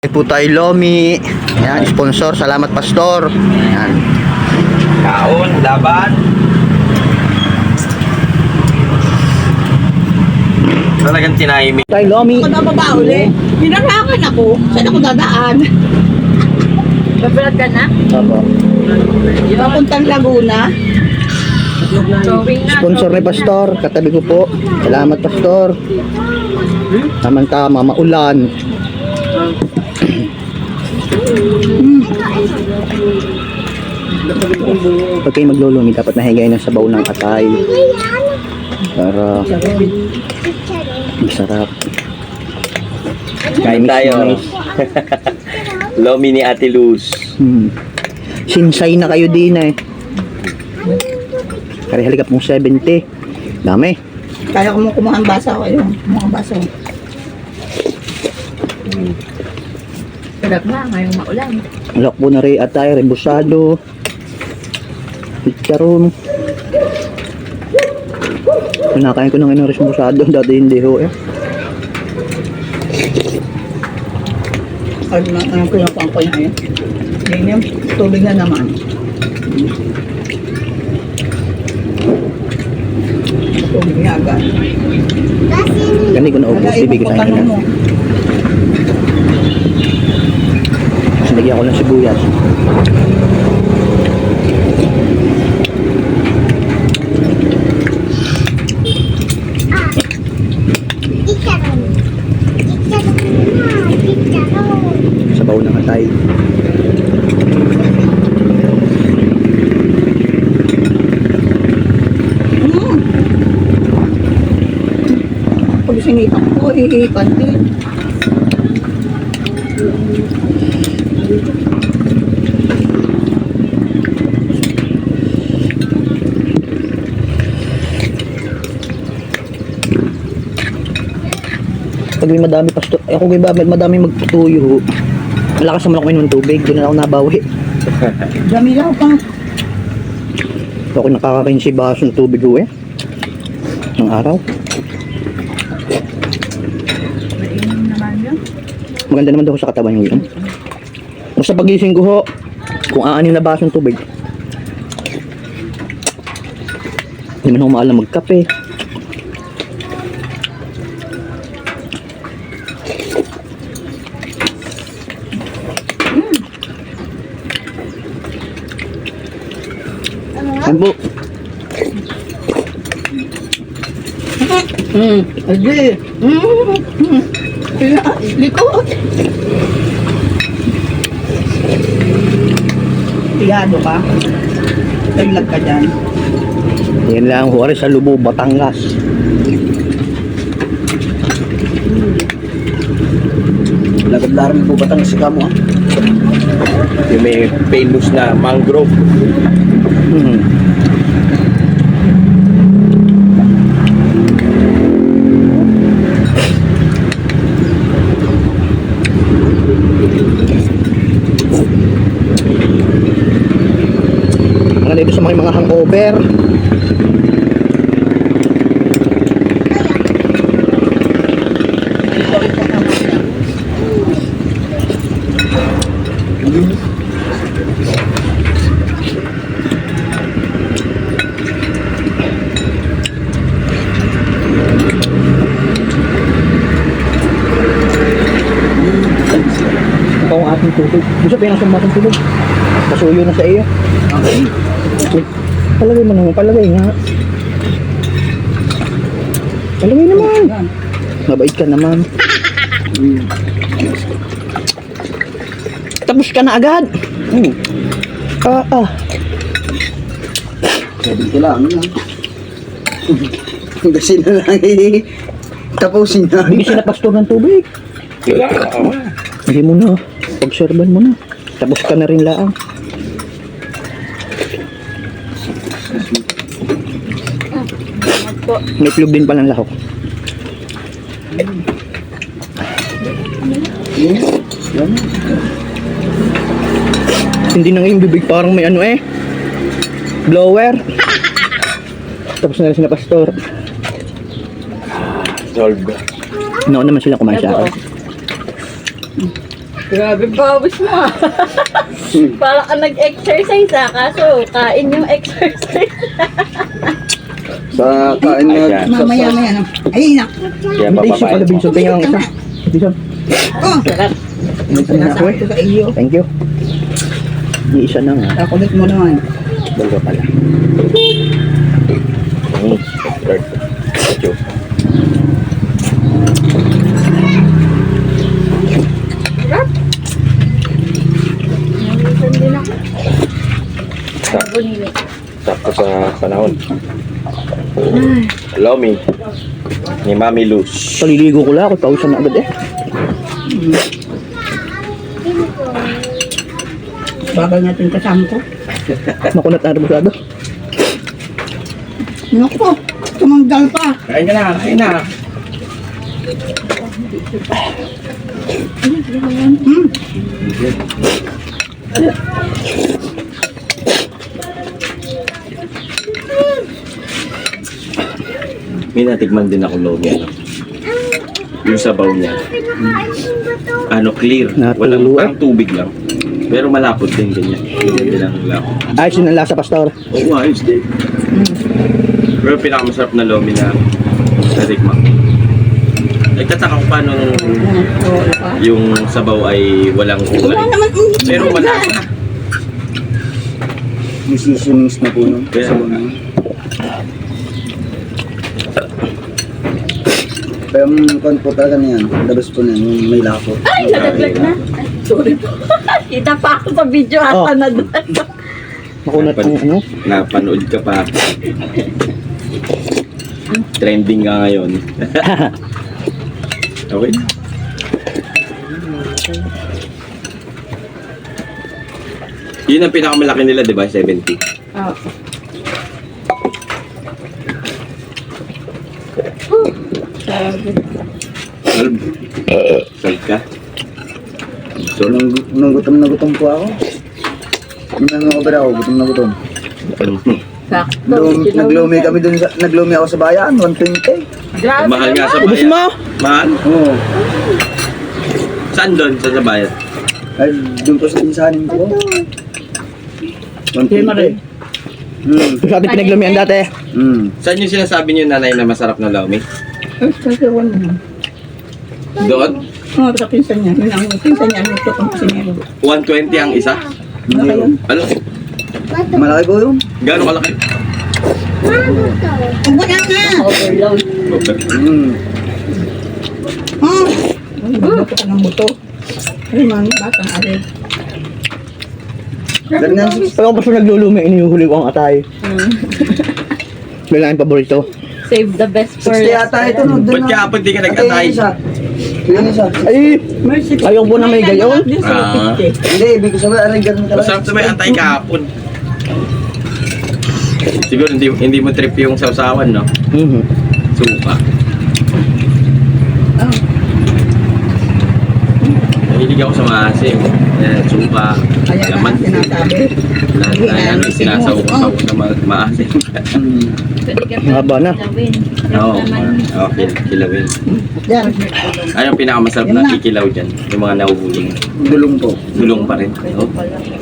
Po tayo Lomi. Yan, sponsor. Salamat Pastor. Yan. Kaon, laban. Talagang tinahimik. Tayo Lomi. Ako na baba uli. Hinarakan ako. Saan ako dadaan? Babalat ka na? Opo. Papuntang Laguna. Sponsor ni Pastor. Katabi ko po. Salamat Pastor. Tama-tama, maulan. Pag kayo maglulumi, dapat nahigay na sa baw ng atay para masarap. Kain tayo. Lomi ni Ate Luz. Sinsay na kayo din eh. Kaya halika pong 70. Dami. Kaya ko mo kumuha ang basa ko. Ayun, kumuha ang basa ko. Sarap na, ngayong maulan. Alok po na rin atay, rebusado. Chicharon. Pinakain ko ng rebusado. Dati hindi ho eh. Ay, ang pinapang ko niya yun. Yan yung tubig na naman. Tubig niya agad. Gani ko na ubos. Bibigyan tayo na. mo. Sinagyan ko ng sibuyas. Sabaw ng atay. Pag sinipan ko, hihipan din. Pag may madami Pastor, ako may madami magtutuyo. Malakas naman ako inom ng tubig. Doon na ako nabawi. Dami lang pang Ako nakakakin si baso ng tubig ho eh. Ng araw. mainom naman yun. Maganda naman daw sa katawan yung yun. Basta pagising ko ho, kung aanin na baso ng tubig. Hindi man ako maalam magkape. Ano po? Adi. Likod. Tiyado ka. Taglag ka dyan. Yan lang ho, sa Lubo, Batangas. Lagad-laran po Batangas ka mo ah. Yung may famous na mangrove. Mga dito sa mga hangover. Ito ang ating tubig. Gusto pa yung asang matang tubig. Pasuyo na sa iyo. Okay. Palagay mo naman, palagay nga. Palagay naman. Mabait ka naman. Tapos ka na agad. Sabi ko lang, kasi na lang tapusin na. Hindi sila pastor ng tubig. Hindi mo na. Pagserban mo na. Tapos ka na rin laang. May itlog din palang lahok. Hindi na ngayon bibig, parang may ano eh. Blower. Tapos na rin sila pastor. Solve. Nauna naman sila kumain sa akin. Grabe, pawis mo ah. Parang ka nag-exercise ah, kaso kain yung exercise. Sa kain na. Ayan. Mamaya-maya na. Ay, nak. Kaya Hindi, issue pala, papapayat mo. Binson. Tingnan ang isa. Binson. Oh, sarap. Ito na ako eh. Sinasabi ko sa iyo. Thank you. Di isa na nga. Kakulit mo naman. Dalawa pala. Third. Thank you. Nawisan din ako. Sakto, Bonili. sakto sa panahon. Lomi. Ni Mami Luz. Paliligo ko lang ako. Pawisan na agad eh. Bagal natin kasama ko. Makunat na masyado. Naku, tumanggal pa. Kain ka na, kain na. May natikman din ako lomi. Ano? Yung sabaw niya. Ano, clear. Natuluan. Walang parang tubig lang. Pero malapot din ganyan. Ganyan din ang lapot. Ayos yun ang lasa, Pastor. Oo, ayos din. Pero pinakamasarap na lomi na natikman. Nagtataka ko paano yung sabaw ay walang Wala kulay. naman. Pero malasa. May seasonings na po yun. Kaya, Pero yung po talaga na yan. Labas po na yan. Yung may lapo. Ay, nalaglag na. Ay, sorry po. Kita pa ako sa video Oh. ata na doon. Makunat ang ano. napanood ka pa. Trending ka ngayon. Okay. Yun ang pinakamalaki nila, di ba? 70. Oh. Sabi. Solve ka? So, nung gutom na gutom po ako. Nung over ako, gutom na gutom. Sakto. Naglumi kami dun sa, naglumi ako sa bayan, 120. Grabe Mahal nga sa naman. Ubus bayan. mo! Mahal? Oo. Saan doon? Saan sa bayan? Ay, dun po sa pinsanin ko. Hindi mo rin. 120. Sa ating pinaglumian dati. Saan yung sinasabi niyo nanay na masarap na lomi? Ay, kasi wala naman. Doon? Oo, sa pinsan niya. Yun ang pinsan niya. Ito kong sinero. 120 ang isa? Ano ba yun? Ano? Malaki po yun. Gano'ng kalaki? Wala nga! Overload. Ay, buto ka ng buto. Ay, mga batang aray. Ganyan. Pag ako pa naglulumi, inihuhuli ko ang atay. May lang paborito. Save the best for 60 yata ito. No? Ba't kahapon di ka nag-atay? Yun isa. Ay! Ayaw po na may gayon. Ah. Hindi, ibig ko sabihin, aray ganun talaga. Masarap sa may antay kahapon. Siguro hindi mo trip yung sausawan, no? Mhm. Suka. Mahilig ako sa maasim. Suka, Ayan na, laman. sinasabi. Lahat na yan, sinasaw ko sa maasim. Haba na. Oo, okay, kilawin. Yan. Ano yung pinakamasarap na kikilaw dyan? Yung mga nahuhuling Dulong po. dulong pa rin. Oh.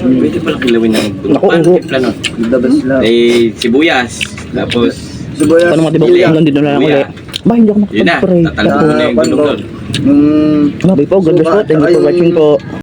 Pwede pala kilawin ng dulong. Naku, Paano uho. timpla nun? The best lang. Sibuyas. Tapos, Sibuyas. Paano matibok Pili. ang nandito na lang Kuya. ulit. Ba, hindi ako yun na. nakapag-pray. Tatalbo na yung dulong doon. Yung Mabi po, God bless po. Thank you for watching po.